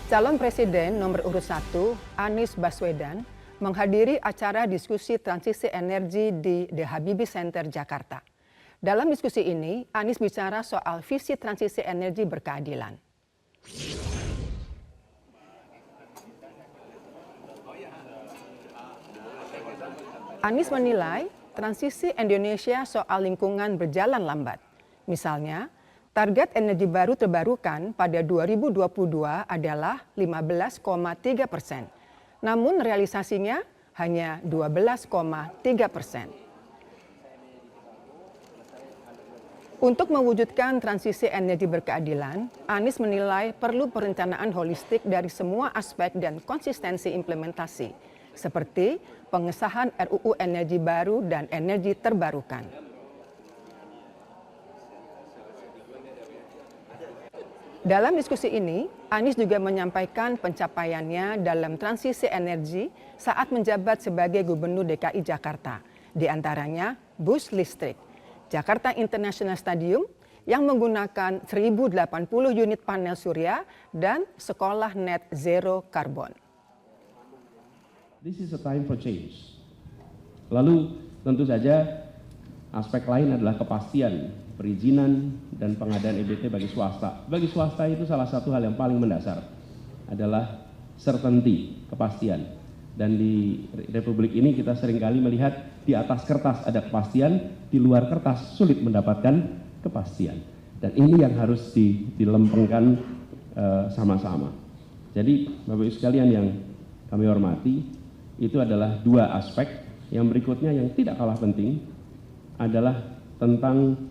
Calon Presiden nomor urut 1, Anies Baswedan, menghadiri acara diskusi transisi energi di The Habibie Center, Jakarta. Dalam diskusi ini, Anies bicara soal visi transisi energi berkeadilan. Anies menilai transisi Indonesia soal lingkungan berjalan lambat. Misalnya, target energi baru terbarukan pada 2022 adalah 15,3%, namun realisasinya hanya 12,3%. Untuk mewujudkan transisi energi berkeadilan, Anies menilai perlu perencanaan holistik dari semua aspek dan konsistensi implementasi, seperti pengesahan RUU Energi Baru dan Energi Terbarukan. Dalam diskusi ini, Anies juga menyampaikan pencapaiannya dalam transisi energi saat menjabat sebagai Gubernur DKI Jakarta, di antaranya bus listrik, Jakarta International Stadium yang menggunakan 1.080 unit panel surya dan sekolah net zero karbon. This is a time for change. Lalu tentu saja aspek lain adalah kepastian perizinan dan pengadaan EBT bagi swasta. Bagi swasta itu salah satu hal yang paling mendasar adalah certainty, kepastian. Dan di Republik ini kita seringkali melihat di atas kertas ada kepastian, di luar kertas sulit mendapatkan kepastian. Dan ini yang harus dilempengkan sama-sama. Jadi Bapak Ibu sekalian yang kami hormati, itu adalah dua aspek. Yang berikutnya yang tidak kalah penting adalah tentang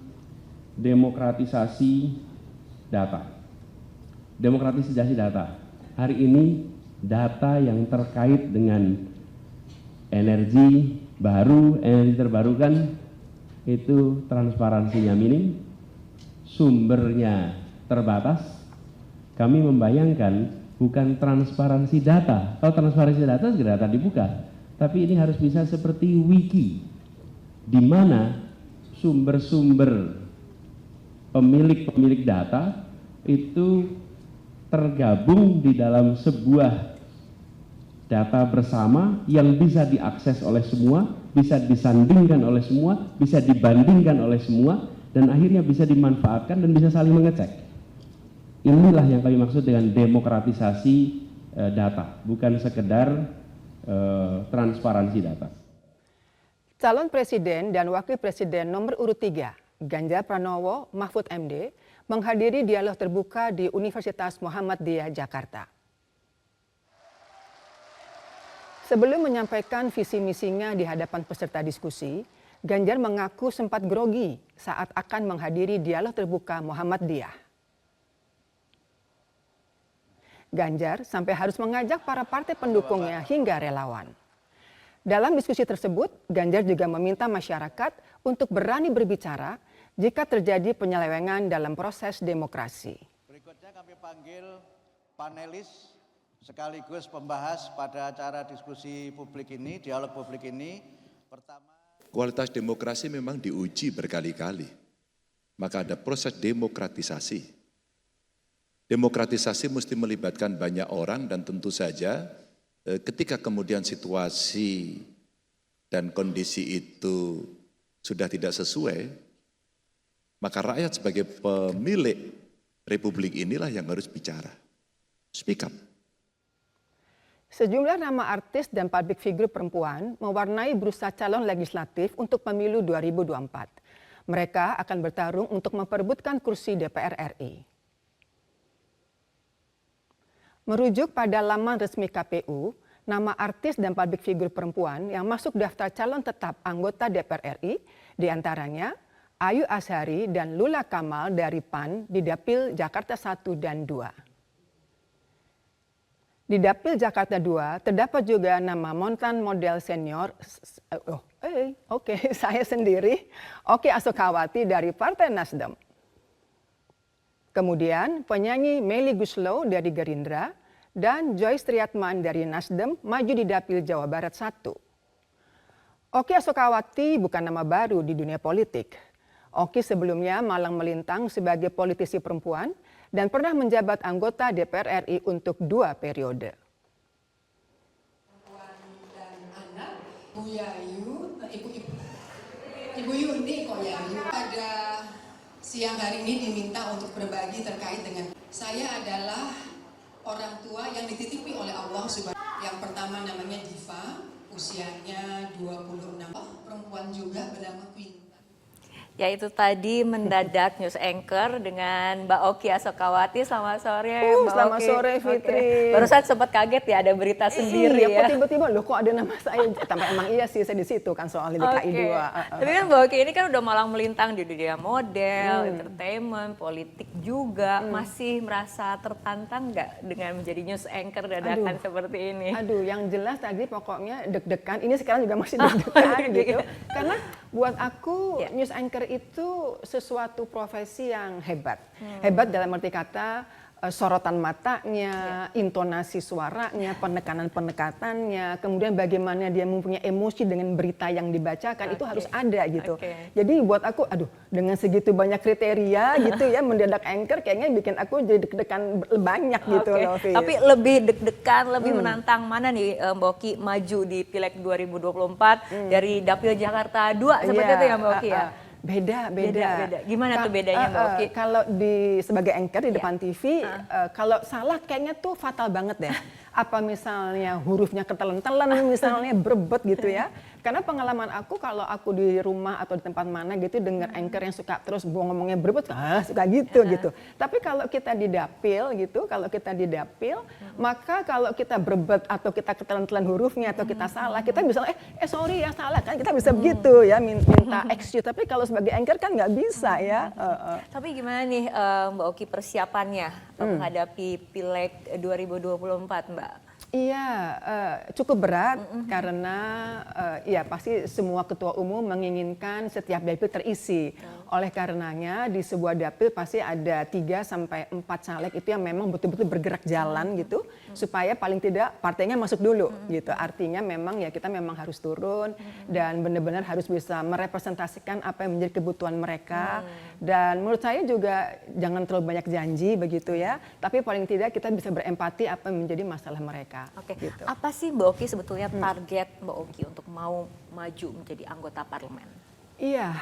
demokratisasi data. Demokratisasi data. Hari ini data yang terkait dengan energi baru, energi terbarukan itu transparansinya minim, sumbernya terbatas. Kami membayangkan bukan transparansi data. Kalau transparansi data segera data dibuka, tapi ini harus bisa seperti wiki, di mana sumber-sumber pemilik data itu tergabung di dalam sebuah data bersama yang bisa diakses oleh semua, bisa disandingkan oleh semua, bisa dibandingkan oleh semua, dan akhirnya bisa dimanfaatkan dan bisa saling mengecek. Inilah yang kami maksud dengan demokratisasi data, bukan sekedar transparansi data. Calon Presiden dan Wakil Presiden nomor urut 3, Ganjar Pranowo Mahfud MD, menghadiri dialog terbuka di Universitas Muhammadiyah Jakarta. Sebelum menyampaikan visi misinya di hadapan peserta diskusi, Ganjar mengaku sempat grogi saat akan menghadiri dialog terbuka Muhammadiyah. Ganjar sampai harus mengajak para partai pendukungnya hingga relawan. Dalam diskusi tersebut, Ganjar juga meminta masyarakat untuk berani berbicara jika terjadi penyelewengan dalam proses demokrasi. Berikutnya kami panggil panelis sekaligus pembahas pada acara diskusi publik ini, dialog publik ini. Pertama, kualitas demokrasi memang diuji berkali-kali. Maka ada proses demokratisasi. Demokratisasi mesti melibatkan banyak orang dan tentu saja ketika kemudian situasi dan kondisi itu sudah tidak sesuai, maka rakyat sebagai pemilik republik inilah yang harus bicara. Speak up. Sejumlah nama artis dan publik figur perempuan mewarnai bursa calon legislatif untuk pemilu 2024. Mereka akan bertarung untuk memperebutkan kursi DPR RI. Merujuk pada laman resmi KPU, nama artis dan publik figur perempuan yang masuk daftar calon tetap anggota DPR RI diantaranya Ayu Azhari dan Lula Kamal dari PAN di Dapil Jakarta 1 dan 2. Di Dapil Jakarta 2 terdapat juga nama mantan model senior, saya sendiri, Oki Asokawati dari Partai Nasdem. Kemudian penyanyi Melly Goeslaw dari Gerindra dan Joyce Triatman dari Nasdem maju di Dapil Jawa Barat 1. Oki Asokawati bukan nama baru di dunia politik. Oki sebelumnya malang melintang sebagai politisi perempuan dan pernah menjabat anggota DPR RI untuk 2 periode. Dan anak Bu Yayu, Ibu Yuni kok Yayu. Pada siang hari ini diminta untuk berbagi terkait dengan saya adalah orang tua yang dititipi oleh Allah Subhanahu. Yang pertama namanya Diva, usianya 26, perempuan juga bernama Queen. Ya itu tadi mendadak news anchor dengan Mbak Oki Asokawati. Selamat sore Mbak Selamat Oki. sore Fitri. Barusan sempat kaget ya ada berita sendiri iya, ya. kok tiba-tiba loh kok ada nama saya. Tapi emang iya sih saya di situ kan soal DKI 2. Tapi kan Mbak Oki ini kan udah malang melintang di dunia model, entertainment, politik juga. Masih merasa tertantang nggak dengan menjadi news anchor dadakan seperti ini? Aduh, yang jelas tadi pokoknya deg-degan. Ini sekarang juga masih deg-degan gitu. Karena buat aku news anchor itu sesuatu profesi yang hebat. Hebat dalam arti kata sorotan matanya, intonasi suaranya, penekanan-penekatannya, kemudian bagaimana dia mempunyai emosi dengan berita yang dibacakan, itu harus ada gitu. Jadi buat aku, aduh, dengan segitu banyak kriteria gitu ya, mendadak anchor kayaknya bikin aku jadi deg-degan banyak gitu loh. Tapi lebih deg-degan, lebih menantang mana nih Mbak Oki maju di Pileg 2024 dari Dapil Jakarta 2 seperti itu ya Mbak Oki ya? Beda. Gimana tuh bedanya Mbak Oki? Kalau sebagai anchor di depan TV, kalau salah kayaknya tuh fatal banget deh. Apa misalnya hurufnya ketelen-telen, misalnya berebet gitu ya. Karena pengalaman aku kalau aku di rumah atau di tempat mana gitu dengar anchor yang suka terus ngomongnya berebet, suka gitu. Tapi kalau kita di dapil gitu, maka kalau kita berebet atau kita ketelen-telen hurufnya atau kita salah, kita bisa sorry ya salah kan, kita bisa begitu ya minta excuse. Tapi kalau sebagai anchor kan nggak bisa ya. Tapi gimana nih Mbak Oki persiapannya menghadapi Pileg 2024 Mbak? Iya, cukup berat karena ya pasti semua ketua umum menginginkan setiap dapil terisi. Oleh karenanya di sebuah dapil pasti ada 3 sampai 4 caleg itu yang memang betul-betul bergerak jalan gitu supaya paling tidak partainya masuk dulu gitu. Artinya memang ya kita memang harus turun dan benar-benar harus bisa merepresentasikan apa yang menjadi kebutuhan mereka. Dan menurut saya juga jangan terlalu banyak janji begitu ya, tapi paling tidak kita bisa berempati apa yang menjadi masalah mereka. Oke, gitu. apa sih Mbak Oki sebetulnya target Mbak Oki untuk mau maju menjadi anggota parlemen? Iya,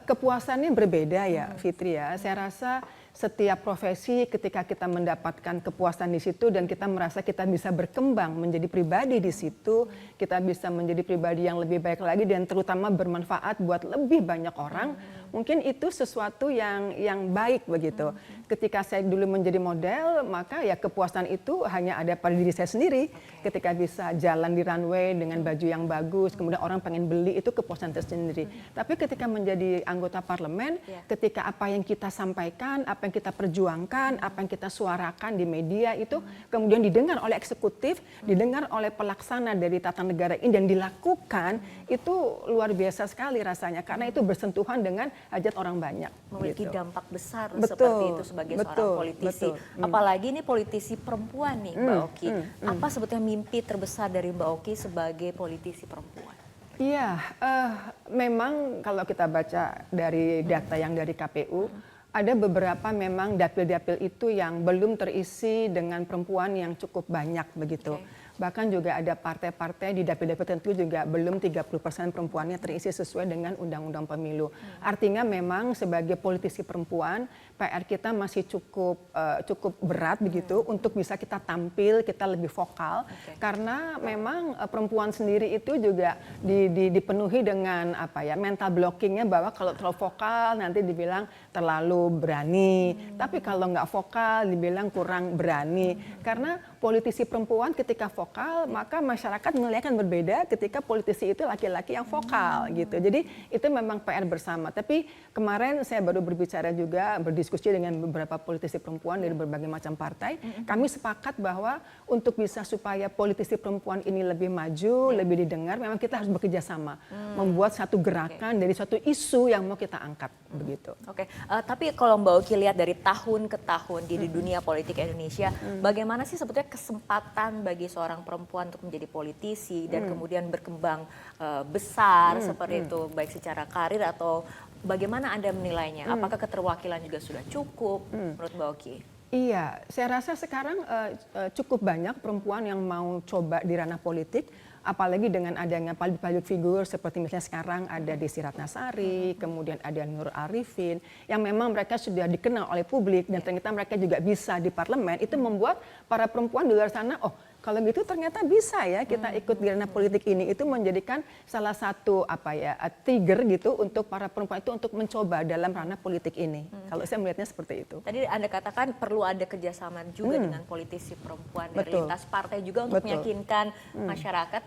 kepuasannya berbeda ya Fitri ya. Saya rasa setiap profesi ketika kita mendapatkan kepuasan di situ dan kita merasa kita bisa berkembang menjadi pribadi di situ, kita bisa menjadi pribadi yang lebih baik lagi dan terutama bermanfaat buat lebih banyak orang, mungkin itu sesuatu yang baik begitu. Ketika saya dulu menjadi model, maka ya kepuasan itu hanya ada pada diri saya sendiri. Ketika bisa jalan di runway dengan baju yang bagus, kemudian orang pengen beli, itu kepuasan tersendiri. Tapi ketika menjadi anggota parlemen, ketika apa yang kita sampaikan, apa yang kita perjuangkan, apa yang kita suarakan di media itu kemudian didengar oleh eksekutif, didengar oleh pelaksana dari tata negara ini dan dilakukan, itu luar biasa sekali rasanya karena itu bersentuhan dengan hajat orang banyak. Memiliki gitu. dampak besar Betul, seperti itu sebagai seorang betul, politisi. betul. Apalagi ini politisi perempuan nih Mbak Oki. Apa sebetulnya mimpi terbesar dari Mbak Oki sebagai politisi perempuan? Iya, memang kalau kita baca dari data yang dari KPU, ada beberapa memang dapil-dapil itu yang belum terisi dengan perempuan yang cukup banyak begitu. Bahkan juga ada partai-partai di dapil-dapil tertentu juga belum 30% perempuannya terisi sesuai dengan undang-undang pemilu. Artinya memang sebagai politisi perempuan, PR kita masih cukup berat begitu untuk bisa kita tampil, kita lebih vokal. Karena memang perempuan sendiri itu juga dipenuhi dengan mental blockingnya bahwa kalau terlalu vokal nanti dibilang terlalu berani. Tapi kalau nggak vokal dibilang kurang berani. Karena politisi perempuan ketika vokal, maka masyarakat melihatkan berbeda ketika politisi itu laki-laki yang vokal gitu. Jadi itu memang PR bersama. Tapi kemarin saya baru berbicara juga, berdiskusi dengan beberapa politisi perempuan dari berbagai macam partai. Kami sepakat bahwa untuk bisa supaya politisi perempuan ini lebih maju, lebih didengar, memang kita harus bekerja sama. Membuat satu gerakan dari suatu isu yang mau kita angkat begitu. Oke, tapi kalau Mbak Oki lihat dari tahun ke tahun di dunia politik Indonesia, bagaimana sih sebetulnya kesempatan bagi seorang perempuan untuk menjadi politisi dan kemudian berkembang besar seperti itu, baik secara karir atau bagaimana Anda menilainya? Apakah keterwakilan juga sudah cukup menurut Mbak Oki? Iya, saya rasa sekarang cukup banyak perempuan yang mau coba di ranah politik, apalagi dengan adanya public figure seperti misalnya sekarang ada Desi Ratnasari, kemudian ada Nur Arifin, yang memang mereka sudah dikenal oleh publik dan ternyata mereka juga bisa di parlemen, itu membuat para perempuan di luar sana, oh kalau gitu ternyata bisa ya kita ikut di ranah politik ini. Itu menjadikan salah satu trigger gitu untuk para perempuan itu untuk mencoba dalam ranah politik ini. Kalau saya melihatnya seperti itu. Tadi Anda katakan perlu ada kerjasama juga dengan politisi perempuan dari lintas partai juga untuk meyakinkan masyarakat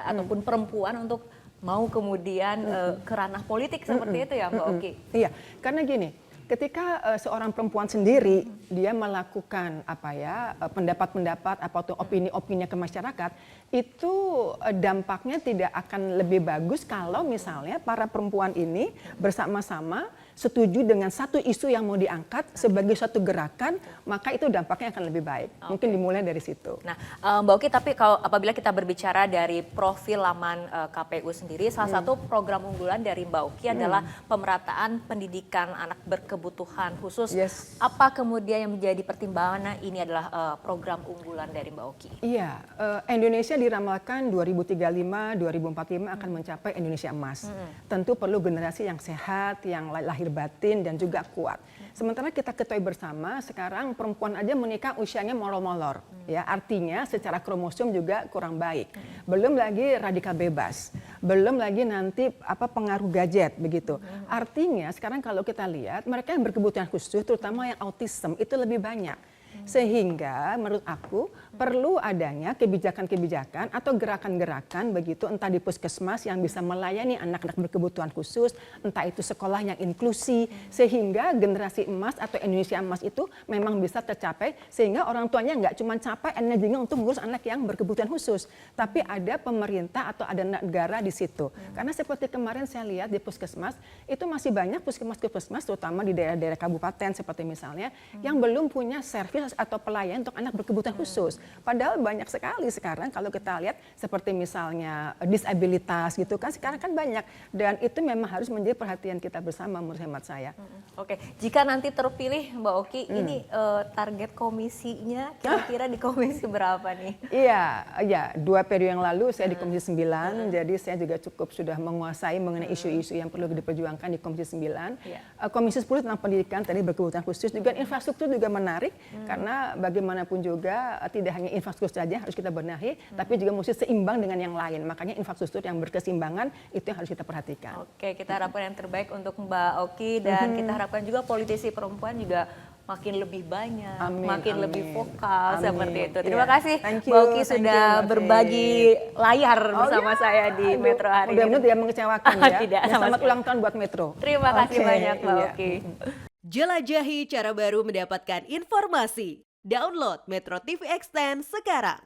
ataupun perempuan untuk mau kemudian ke ranah politik seperti itu ya Mbak Oki. Iya, karena gini, ketika seorang perempuan sendiri dia melakukan pendapat-pendapat atau opini-opini ke masyarakat, itu dampaknya tidak akan lebih bagus kalau misalnya para perempuan ini bersama-sama setuju dengan satu isu yang mau diangkat sebagai suatu gerakan, maka itu dampaknya akan lebih baik. Mungkin dimulai dari situ. Nah, Mbak Oki, tapi kalau apabila kita berbicara dari profil laman KPU sendiri, salah satu program unggulan dari Mbak Oki adalah pemerataan pendidikan anak berkebutuhan khusus. Yes. Apa kemudian yang menjadi pertimbangan ini adalah program unggulan dari Mbak Oki? Iya, Indonesia diramalkan 2035-2045 akan mencapai Indonesia emas. Tentu perlu generasi yang sehat, yang lahir batin dan juga kuat. Sementara kita ketahui bersama sekarang perempuan aja menikah usianya molor-molor, ya artinya secara kromosom juga kurang baik. Belum lagi radikal bebas, belum lagi nanti pengaruh gadget begitu. Artinya sekarang kalau kita lihat mereka yang berkebutuhan khusus, terutama yang autism itu lebih banyak. Sehingga menurut aku perlu adanya kebijakan-kebijakan atau gerakan-gerakan begitu entah di puskesmas yang bisa melayani anak-anak berkebutuhan khusus, entah itu sekolah yang inklusi, sehingga generasi emas atau Indonesia emas itu memang bisa tercapai sehingga orang tuanya nggak cuma capek energinya untuk mengurus anak yang berkebutuhan khusus, tapi ada pemerintah atau ada negara di situ. Karena seperti kemarin saya lihat di puskesmas itu masih banyak puskesmas terutama di daerah-daerah kabupaten seperti misalnya yang belum punya servis atau pelayan untuk anak berkebutuhan khusus. Padahal banyak sekali sekarang kalau kita lihat seperti misalnya disabilitas gitu kan sekarang kan banyak dan itu memang harus menjadi perhatian kita bersama menurut hemat saya. Oke, jika nanti terpilih Mbak Oki, ini target komisinya kira-kira di komisi berapa nih? Iya, 2 periode yang lalu saya di Komisi 9, jadi saya juga cukup sudah menguasai mengenai isu-isu yang perlu diperjuangkan di Komisi 9. Komisi 10 tentang pendidikan tadi berkebutuhan khusus, juga infrastruktur juga menarik karena bagaimanapun juga tidak hanya infrastruktur saja harus kita benahi, tapi juga mesti seimbang dengan yang lain. Makanya infrastruktur yang berkeseimbangan itu yang harus kita perhatikan. Oke, kita harapkan yang terbaik untuk Mbak Oki dan kita harapkan juga politisi perempuan juga makin lebih banyak, makin lebih vokal seperti itu. Terima kasih Mbak Oki sudah berbagi layar bersama saya di Metro hari ini. Mudah-mudahan tidak mengecewakan ya. Tidak, selamat ulang tahun buat Metro. Terima kasih banyak Mbak Oki. Jelajahi cara baru mendapatkan informasi. Download Metro TV Extend sekarang.